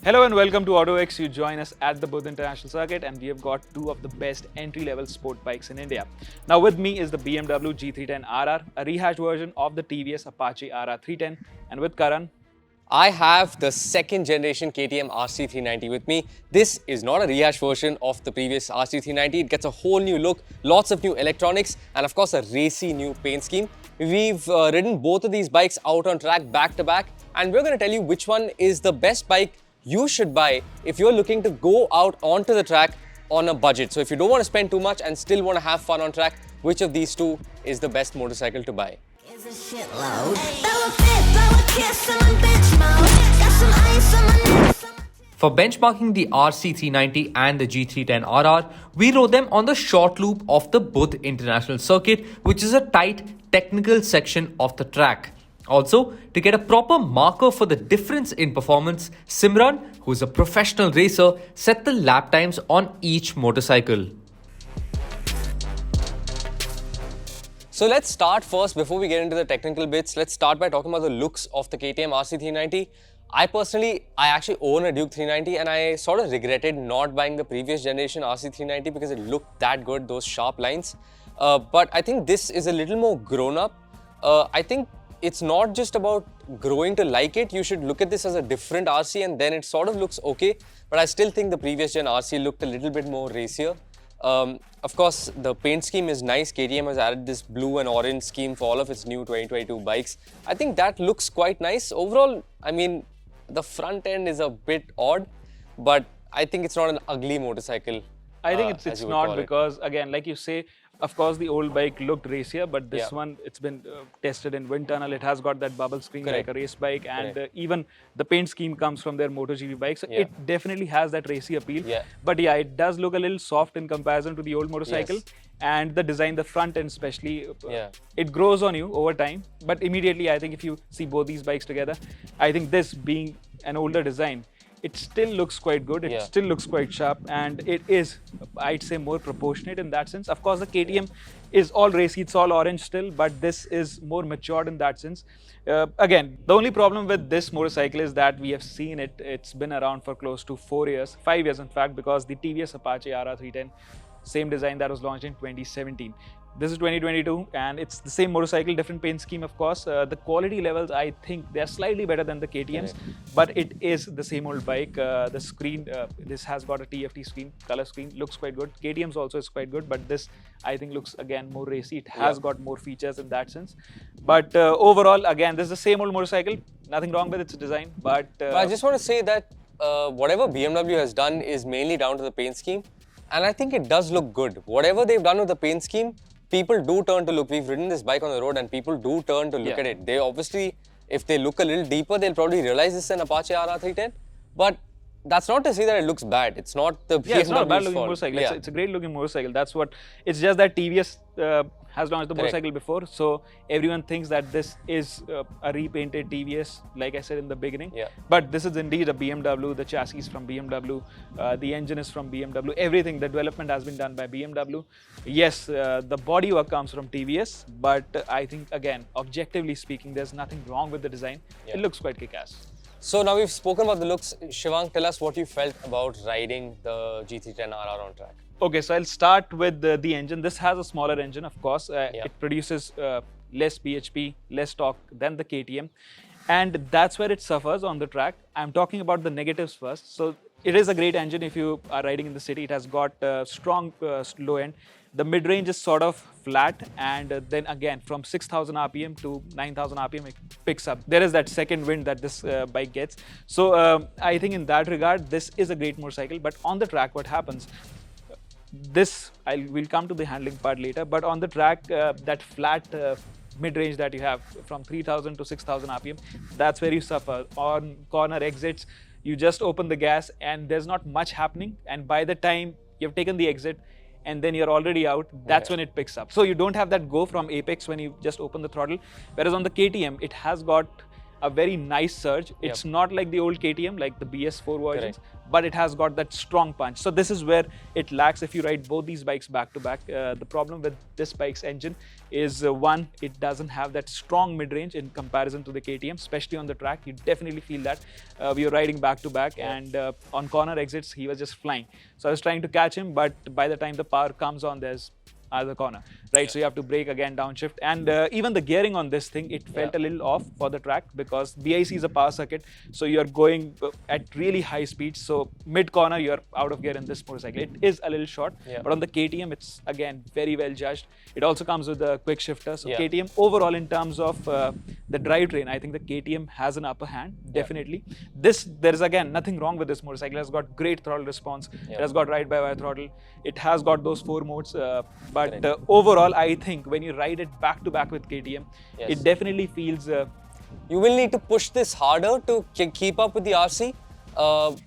Hello and welcome to AutoX. You join us at the Buddh International Circuit and we have got two of the best entry-level sport bikes in India. Now with me is the BMW G310 RR, a rehashed version of the TVS Apache RR 310, and with Karan. I have the second generation KTM RC 390 with me. This is not a rehash version of the previous RC 390. It gets a whole new look, lots of new electronics, and of course a racy new paint scheme. We've ridden both of these bikes out on track back to back, and we're going to tell you which one is the best bike you should buy if you're looking to go out onto the track on a budget. So if you don't want to spend too much and still want to have fun on track, which of these two is the best motorcycle to buy? For benchmarking the RC390 and the G310RR, we rode them on the short loop of the Buddh International Circuit, which is a tight technical section of the track. Also, to get a proper marker for the difference in performance, Simran, who is a professional racer, set the lap times on each motorcycle. So let's start first, before we get into the technical bits, let's start by talking about the looks of the KTM RC 390. I actually own a Duke 390 and I sort of regretted not buying the previous generation RC 390 because it looked that good, those sharp lines. But I think this is a little more grown up. I think it's not just about growing to like it. You should look at this as a different RC and then it sort of looks okay. But I still think the previous gen RC looked a little bit more racier. Of course, the paint scheme is nice. KTM has added this blue and orange scheme for all of its new 2022 bikes. I think that looks quite nice. Overall, I mean, the front end is a bit odd, but I think it's not an ugly motorcycle. I think it's not because, again, like you say, of course, the old bike looked racier, but this one, it's been tested in wind tunnel. It has got that bubble screen like a race bike, and even the paint scheme comes from their MotoGP bike. So it definitely has that racy appeal. But yeah, it does look a little soft in comparison to the old motorcycle. And the design, the front end especially, it grows on you over time. But immediately, I think if you see both these bikes together, I think this being an older design, it still looks quite good, it still looks quite sharp, and it is, I'd say, more proportionate in that sense. Of course, the KTM is all racy, it's all orange still, but this is more matured in that sense. Again, the only problem with this motorcycle is that we have seen it, it's been around for close to 4 years, 5 years in fact, because the TVS Apache RR 310, same design that was launched in 2017. This is 2022 and it's the same motorcycle, different paint scheme of course. The quality levels, I think they're slightly better than the KTM's, but it is the same old bike. The screen, this has got a TFT screen, color screen, looks quite good. KTM's also is quite good, but this I think looks again more racy. It has got more features in that sense. But overall, again, this is the same old motorcycle. Nothing wrong with its design, but I just want to say that whatever BMW has done is mainly down to the paint scheme. And I think it does look good. Whatever they've done with the paint scheme, people do turn to look. We've ridden this bike on the road and people do turn to look at it. They obviously, if they look a little deeper, they'll probably realize this is an Apache RR 310. But that's not to say that it looks bad. It's not the it's not a bad looking motorcycle. It's a great looking motorcycle. That's what, it's just that TVS has launched the motorcycle before. So everyone thinks that this is a repainted TVS, like I said in the beginning. But this is indeed a BMW, the chassis is from BMW, the engine is from BMW, everything, the development has been done by BMW. Yes, the bodywork comes from TVS, but I think again, objectively speaking, there's nothing wrong with the design. It looks quite kick-ass. So now we've spoken about the looks. Shivank, tell us what you felt about riding the G310 RR on track. Okay, so I'll start with the engine. This has a smaller engine, of course. It produces less bhp, less torque than the KTM. And that's where it suffers on the track. I'm talking about the negatives first. So it is a great engine if you are riding in the city. It has got strong low end. The mid-range is sort of flat, and then again from 6,000 RPM to 9,000 RPM it picks up. There is that second wind that this bike gets. So I think in that regard, this is a great motorcycle. But on the track, what happens? We'll come to the handling part later, but on the track, that flat mid-range that you have from 3,000 to 6,000 RPM, that's where you suffer. On corner exits, you just open the gas and there's not much happening. And by the time you've taken the exit, and then you're already out, that's when it picks up. So you don't have that go from apex when you just open the throttle. Whereas on the KTM, it has got a very nice surge. It's not like the old KTM, like the BS4 versions, but it has got that strong punch. So this is where it lacks if you ride both these bikes back to back. The problem with this bike's engine is one, it doesn't have that strong mid-range in comparison to the KTM, especially on the track. You definitely feel that. We were riding back to back, and on corner exits, he was just flying. So I was trying to catch him, but by the time the power comes on, there's other corner, right? So you have to brake again, downshift, and even the gearing on this thing, it felt a little off for the track because BIC is a power circuit, so you're going at really high speeds. So mid corner, you're out of gear in this motorcycle. It is a little short, but on the KTM, it's again very well judged. It also comes with a quick shifter. So KTM overall, in terms of the drivetrain, I think the KTM has an upper hand, definitely. There is again nothing wrong with this motorcycle. It has got great throttle response. It has got ride-by-wire throttle. It has got those 4 modes. But overall, I think when you ride it back to back with KTM, it definitely feels. You will need to push this harder to keep up with the RC.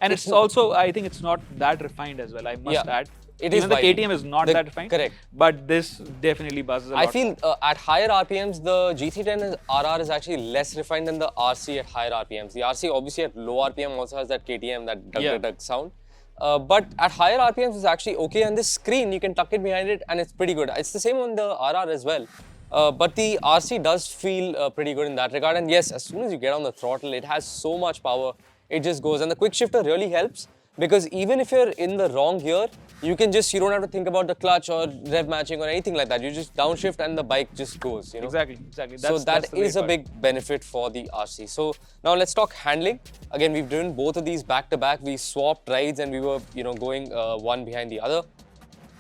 And it's also, I think it's not that refined as well, I must add. Even the KTM is not that refined. Correct. But this definitely buzzes a lot. I feel at higher RPMs, the G310 RR is actually less refined than the RC at higher RPMs. The RC obviously at low RPM also has that KTM, that dug sound. But at higher RPMs, it's actually okay. And this screen, you can tuck it behind it and it's pretty good. It's the same on the RR as well. But the RC does feel pretty good in that regard. And yes, as soon as you get on the throttle, it has so much power. It just goes. And the quick shifter really helps because even if you're in the wrong gear, you don't have to think about the clutch or rev matching or anything like that. You just downshift and the bike just goes, you know. Exactly. So that is a big benefit for the RC. So now let's talk handling. Again, we've driven both of these back to back. We swapped rides and we were, going one behind the other.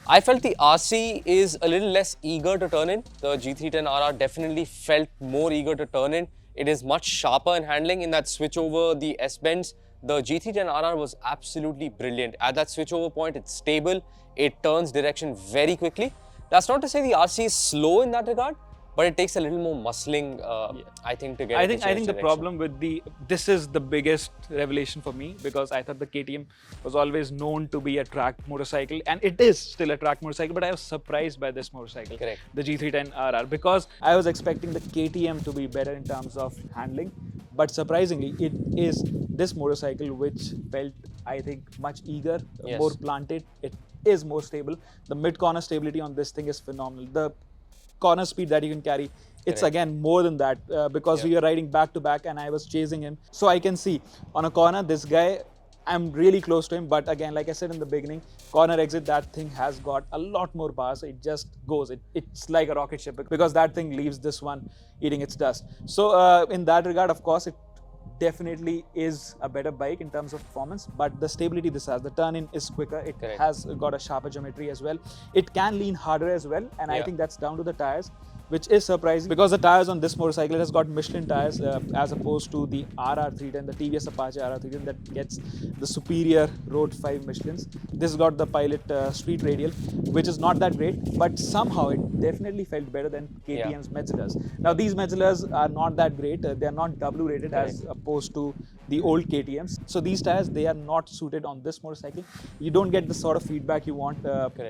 I felt the RC is a little less eager to turn in. The G310 RR definitely felt more eager to turn in. It is much sharper in handling. In that switch over the S-bends, the G310 RR was absolutely brilliant. At that switchover point, it's stable. It turns direction very quickly. That's not to say the RC is slow in that regard, but it takes a little more muscling, I think, to get I think the problem with this is the biggest revelation for me because I thought the KTM was always known to be a track motorcycle, and it is still a track motorcycle, but I was surprised by this motorcycle, the G310 RR, because I was expecting the KTM to be better in terms of handling, but surprisingly, it is this motorcycle which felt, I think, much eager, more planted. It is more stable. The mid-corner stability on this thing is phenomenal. The corner speed that you can carry, it's again more than that because we are riding back to back and I was chasing him. So I can see on a corner, this guy, I'm really close to him, but again, like I said in the beginning, corner exit, that thing has got a lot more power, so it just goes. It's like a rocket ship because that thing leaves this one eating its dust. So in that regard, of course, it definitely is a better bike in terms of performance, but the stability this has, the turn-in is quicker, it has got a sharper geometry as well. It can lean harder as well, and I think that's down to the tires, which is surprising because the tires on this motorcycle, it has got Michelin tires as opposed to the RR310, the TVS Apache RR310 that gets the superior Road 5 Michelins. This got the Pilot Street Radial, which is not that great, but somehow it definitely felt better than KTM's Metzeler's. Now these Metzeler's are not that great, they are not W rated as opposed to the old KTM's. So these tires, they are not suited on this motorcycle. You don't get the sort of feedback you want.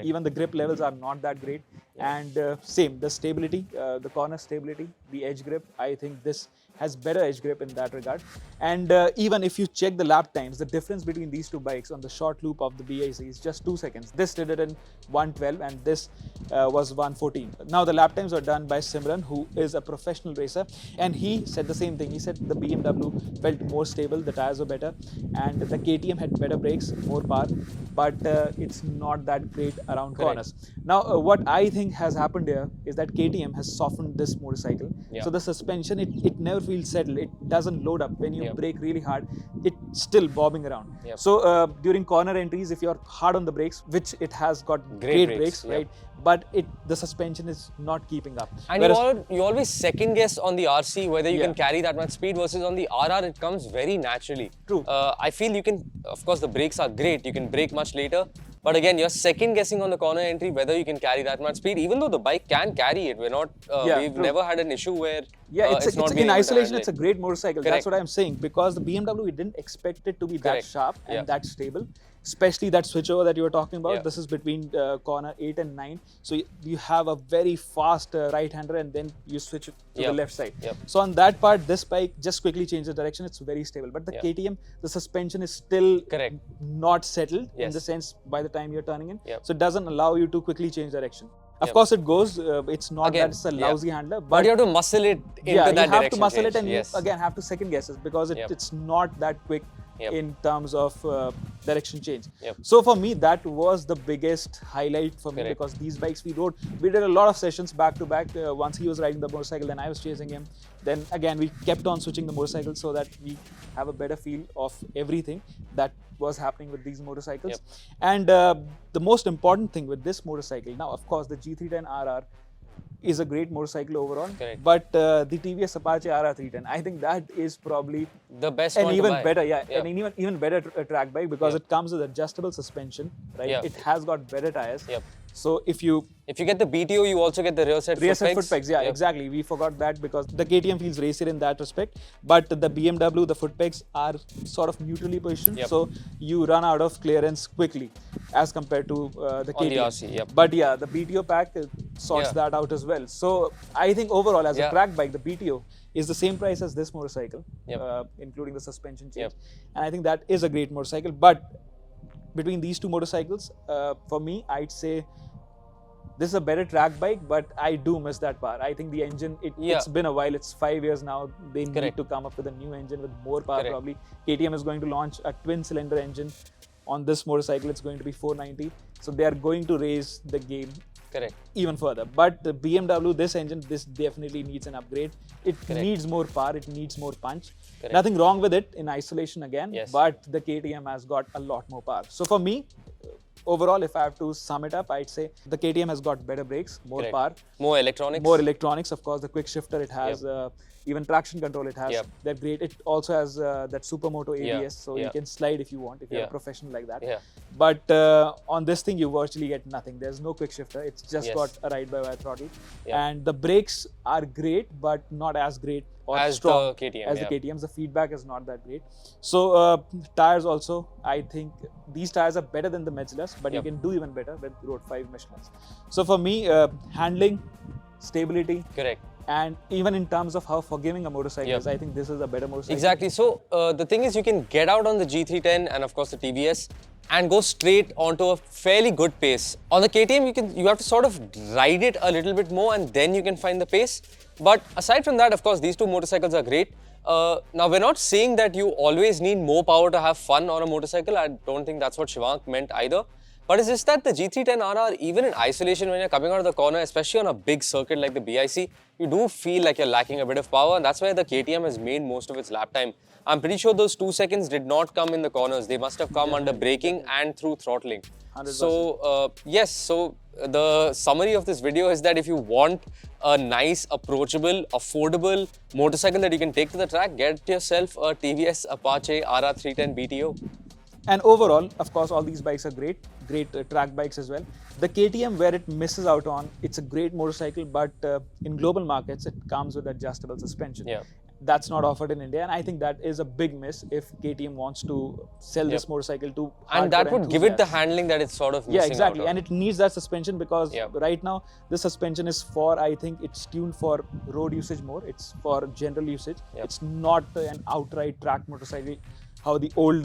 Even the grip levels are not that great. And same, the stability, the corner stability, the edge grip, I think this has better edge grip in that regard. And even if you check the lap times, the difference between these two bikes on the short loop of the BIC is just 2 seconds. This did it in 1:12 and this was 1:14. Now the lap times are done by Simran, who is a professional racer, and he said the same thing. He said the BMW felt more stable, the tires were better, and the KTM had better brakes, more power, but it's not that great around corners. Now what I think has happened here is that KTM has softened this motorcycle. So the suspension, it never feels settled. It doesn't load up. When you brake really hard, it's still bobbing around. So during corner entries, if you're hard on the brakes, which it has got great brakes, right? But the suspension is not keeping up. And you always second guess on the RC whether you can carry that much speed versus on the RR, it comes very naturally. True. I feel you can, of course, the brakes are great. You can brake much later. But again, you're second guessing on the corner entry whether you can carry that much speed, even though the bike can carry it. We're not, we've never had an issue where it's not in isolation, it's a great motorcycle. That's what I'm saying, because the BMW, we didn't expect it to be that sharp and that stable. especially that switchover that you were talking about. Yeah. This is between corner 8 and 9. So you have a very fast right-hander and then you switch it to the left side. So on that part, this bike just quickly changes direction. It's very stable. But the KTM, the suspension is still not settled in the sense by the time you're turning in. So it doesn't allow you to quickly change direction. Of course it goes, it's not that it's a lousy handler. But you have to muscle it into that direction. You have to muscle it and you again have to second guess it because it's not that quick in terms of direction change. So for me, that was the biggest highlight for me because these bikes we did a lot of sessions back to back. Once he was riding the motorcycle, then I was chasing him. Then again, we kept on switching the motorcycle so that we have a better feel of everything that was happening with these motorcycles. And the most important thing with this motorcycle, now of course the G310 RR is a great motorcycle overall, but the TVS Apache RR 310, I think that is probably the best and one even to buy. better, and even better track bike because it comes with adjustable suspension, right? It has got better tires. So if you get the BTO, you also get the rear set foot pegs. Yeah, exactly. We forgot that because the KTM feels racier in that respect. But the BMW, the foot pegs are sort of neutrally positioned, so you run out of clearance quickly as compared to the KTM. On the RC, But yeah, the BTO pack sorts that out as well. So I think overall, as a track bike, the BTO is the same price as this motorcycle, including the suspension change. And I think that is a great motorcycle. But between these two motorcycles, for me, I'd say this is a better track bike, but I do miss that power. I think the engine, it's been a while, it's 5 years now. They need to come up with a new engine with more power probably. KTM is going to launch a twin cylinder engine on this motorcycle. It's going to be 490. So they are going to raise the game even further. But the BMW, this engine, this definitely needs an upgrade. It needs more power, it needs more punch. Nothing wrong with it in isolation again, but the KTM has got a lot more power. So for me, overall, if I have to sum it up, I'd say the KTM has got better brakes, more power. More electronics. More electronics, of course. The quick shifter it has, even traction control it has. They're great. It also has that Supermoto ABS, so you can slide if you want, if you're a professional like that. But on this thing, you virtually get nothing. There's no quick shifter. It's just got a ride-by-wire throttle. And the brakes are great, but not as great or as strong the KTM, as the KTMs. The feedback is not that great. So tires also, I think these tires are better than the Metzeler's, but you can do even better with Road 5 Michelin's. So for me, handling, stability, and even in terms of how forgiving a motorcycle is, I think this is a better motorcycle. Exactly. So the thing is, you can get out on the G310 and of course the TVS and go straight onto a fairly good pace. On the KTM, you have to sort of ride it a little bit more and then you can find the pace. But aside from that, of course, these two motorcycles are great. Now, we're not saying that you always need more power to have fun on a motorcycle. I don't think that's what Shivank meant either. But it's just that the G310 RR, even in isolation, when you're coming out of the corner, especially on a big circuit like the BIC, you do feel like you're lacking a bit of power. And that's why the KTM has made most of its lap time. I'm pretty sure those 2 seconds did not come in the corners. They must have come under braking and through throttling. 100%. So, yes, so the summary of this video is that if you want a nice, approachable, affordable motorcycle that you can take to the track, get yourself a TVS Apache RR 310 BTO. And overall, of course, all these bikes are great track bikes as well. The KTM, where it misses out on, it's a great motorcycle, but in global markets, it comes with adjustable suspension. That's not offered in India, and I think that is a big miss if KTM wants to sell this motorcycle to and that would give it the handling that it's sort of missing exactly, out and it needs that suspension because right now the suspension is for, I think it's tuned for road usage more. It's for general usage. It's not an outright track motorcycle how the old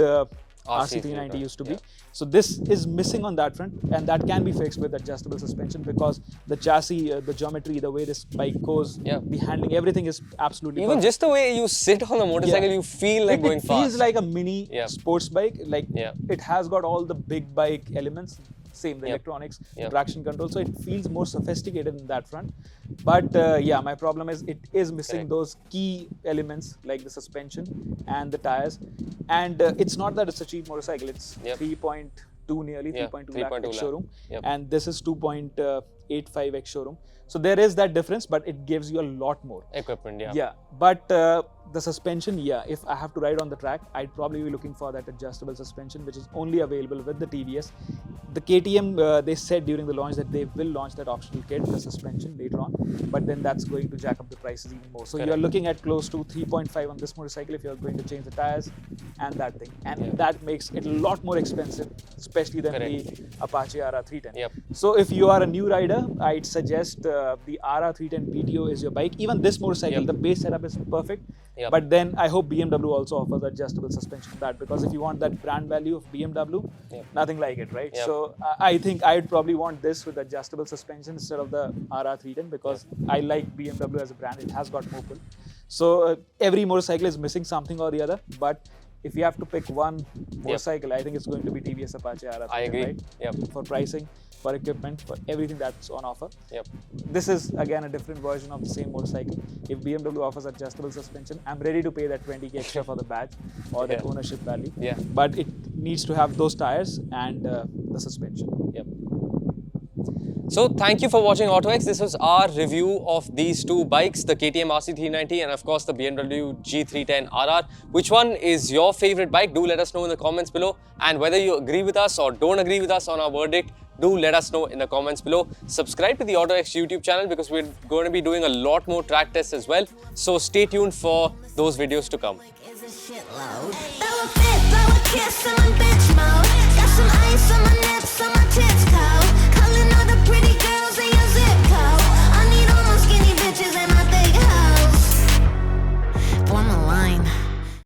RC 390 used to be. So this is missing on that front, and that can be fixed with adjustable suspension because the chassis, the geometry, the way this bike goes, the handling, everything is absolutely even perfect. Just the way you sit on the motorcycle, you feel like going fast. It feels like a mini sports bike. Like it has got all the big bike elements. Same, the electronics, traction control. So it feels more sophisticated in that front. But my problem is it is missing those key elements like the suspension and the tires. And it's not that it's a cheap motorcycle. It's 3.2 nearly, 3.2 lakh showroom. And this is 2.8 85X showroom. So there is that difference, but it gives you a lot more equipment. Yeah, but the suspension, if I have to ride on the track, I'd probably be looking for that adjustable suspension, which is only available with the TVS. The KTM, they said during the launch that they will launch that optional kit, the suspension, later on, but then that's going to jack up the prices even more. So you're looking at close to 3.5 on this motorcycle if you're going to change the tires and that thing, and that makes it a lot more expensive, especially than the Apache RR 310. So if you are a new rider, I'd suggest the RR 310 PTO is your bike. Even this motorcycle, the base setup is perfect. But then I hope BMW also offers adjustable suspension for that, because if you want that brand value of BMW, nothing like it, right? So I think I'd probably want this with adjustable suspension instead of the RR 310, because I like BMW as a brand. It has got more pull. So every motorcycle is missing something or the other, but if you have to pick one motorcycle, I think it's going to be TVS Apache RR. I agree. Right? For pricing, for equipment, for everything that's on offer. This is again a different version of the same motorcycle. If BMW offers adjustable suspension, I'm ready to pay that 20k extra for the badge or the ownership value. But it needs to have those tires and the suspension. So thank you for watching AutoX. This was our review of these two bikes, the KTM RC 390 and of course the BMW G310 RR. Which one is your favorite bike? Do let us know in the comments below. And whether you agree with us or don't agree with us on our verdict, do let us know in the comments below. Subscribe to the AutoX YouTube channel because we're going to be doing a lot more track tests as well. So stay tuned for those videos to come.